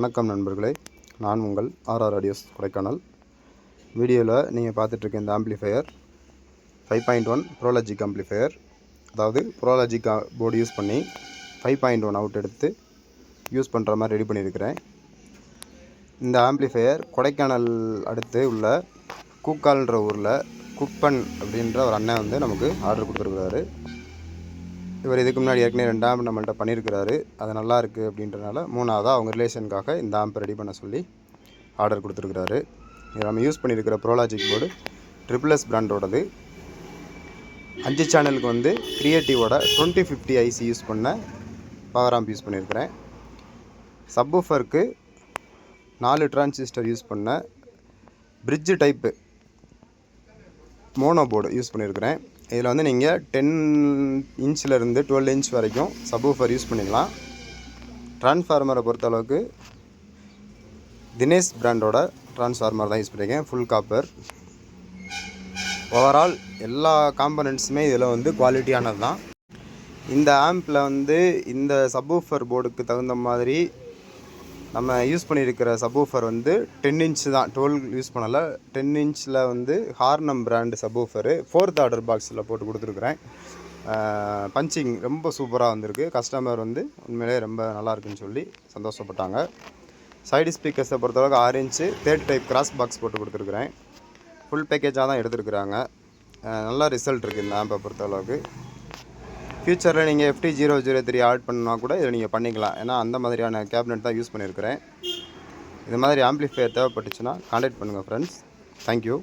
வணக்கம் நண்பர்களே, நான் உங்கள் ஆர்ஆர் ஆடியோஸ் கொடைக்கானல். வீடியோவில் நீங்கள் பார்த்துட்ருக்க இந்த ஆம்ப்ளிஃபையர் 5.1 ப்ரோலாஜிக் ஆம்ப்ளிஃபையர். அதாவது ப்ரோலாஜிக் போர்டு யூஸ் பண்ணி 5.1 அவுட் எடுத்து யூஸ் பண்ணுற மாதிரி ரெடி பண்ணியிருக்கிறேன். இந்த ஆம்ப்ளிஃபையர் கொடைக்கானல் அடுத்து உள்ள கூக்கால்ன்ற ஊரில் குப்பன் அப்படின்ற ஒரு அண்ணன் வந்து நமக்கு ஆர்டர் கொடுத்துருக்குறாரு. இவர் இதுக்கு முன்னாடி ஏற்கனவே 2 ஆம்ப் நம்மள்கிட்ட பண்ணியிருக்கிறாரு. அது நல்லா இருக்குது அப்படின்றனால 3ஆவதாக அவங்க ரிலேஷனுக்காக இந்த ஆம்பை ரெடி பண்ண சொல்லி ஆர்டர் கொடுத்துருக்குறாரு. இது நம்ம யூஸ் பண்ணியிருக்கிற ப்ரோலாஜிக் போர்டு ட்ரிபிள்எஸ் பிராண்டோடது. 5 சேனலுக்கு வந்து கிரியேட்டிவோட 2050 ஐசி யூஸ் பண்ண பவர் ஆம்ப் யூஸ் பண்ணியிருக்கிறேன். சப்வூஃபருக்கு 4 டிரான்சிஸ்டர் யூஸ் பண்ண bridge type mono board use பண்ணியிருக்கிறேன். இதில் வந்து நீங்கள் 10 இன்ச்சிலேருந்து 12 இன்ச் வரைக்கும் சப்வூஃபர் யூஸ் பண்ணிக்கலாம். ட்ரான்ஸ்ஃபார்மரை பொறுத்தளவுக்கு தினேஷ் பிராண்டோட ட்ரான்ஸ்ஃபார்மர் தான் யூஸ் பண்ணியிருக்கேன், ஃபுல் காப்பர். ஓவரால் எல்லா காம்பனன்ட்ஸுமே இதில் வந்து குவாலிட்டியானது தான். இந்த ஆம்பில் வந்து இந்த சப்வூஃபர் போர்டுக்கு தகுந்த மாதிரி நம்ம யூஸ் பண்ணியிருக்கிற சப்வூஃபர் வந்து 10 இன்ச் தான், 12 யூஸ் பண்ணலை. 10 இன்ச்சில் வந்து ஹார்னம் பிராண்டு சப்வூஃபரு 4th ஆர்டர் பாக்ஸில் போட்டு கொடுத்துருக்குறேன். பஞ்சிங் ரொம்ப சூப்பராக வந்திருக்கு. கஸ்டமர் வந்து உண்மையிலே ரொம்ப நல்லாயிருக்குன்னு சொல்லி சந்தோஷப்பட்டாங்க. சைடு ஸ்பீக்கர்ஸை பொறுத்தளவுக்கு 6 inch 3rd type cross box போட்டு கொடுத்துருக்குறேன். ஃபுல் பேக்கேஜாக தான் எடுத்துருக்குறாங்க. நல்ல ரிசல்ட் இருக்குது இந்த ஆம்பை பொறுத்தளவுக்கு. ஃப்யூச்சரில் நீங்கள் FT003 ஆட் பண்ணால் கூட இதை நீங்கள் பண்ணிக்கலாம். ஏன்னா அந்த மாதிரியான கேபினெட் தான் யூஸ் பண்ணியிருக்கிறேன். இது மாதிரி ஆம்ப்ளிஃபையர் தேவைப்பட்டுச்சுன்னா கான்டாக்ட் பண்ணுங்கள் ஃப்ரெண்ட்ஸ். தேங்க்யூ.